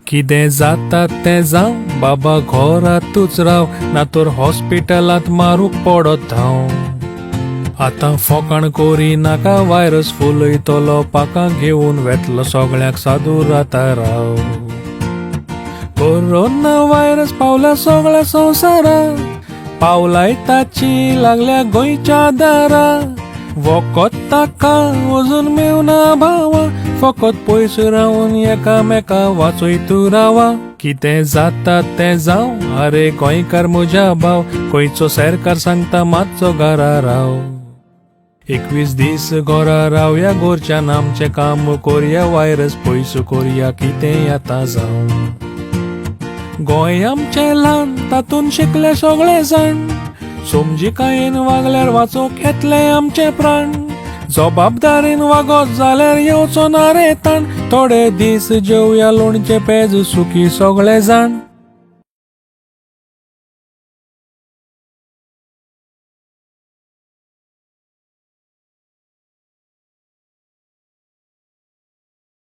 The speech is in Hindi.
कितें जाता तें जावं, बाबा घरातूच राव, ना तर हॉस्पिटलांत मारूंक पडत धांव। आतां फोकाण कोरी नाका, वायरस फुलयतलो पाकां घेवन वेतलो सगळ्याक सादूर राता राव। कोरोना वायरस पावला सगळ्या संवसाराक, पावलाय ताची लागल्या गोंयच्या दारां। वखद ताका अजून मेवना भावा, फकत पयस रावन एकामेका वाचयतू रावा। कितें जाता तें जावं, आरे गोंयकार म्हज्या भाव, गोंयचो सरकार सांगता मातसो घरा राव। 21 दीस घरा रावया, घरच्यान आमचें काम करया, वायरस पयस करया, कितें आतां जावं। गोंय आमचें ल्हान, तातून शिकले सगळे जाण, समजिकायेन वागल्यार वाचोवंक येतले आमचे प्राण। जबाबदारीन वागत जाल्यार येवचो ना रे ताण, थोडे दीस जेवया लोणचे पेज सुखी सगळे जाण।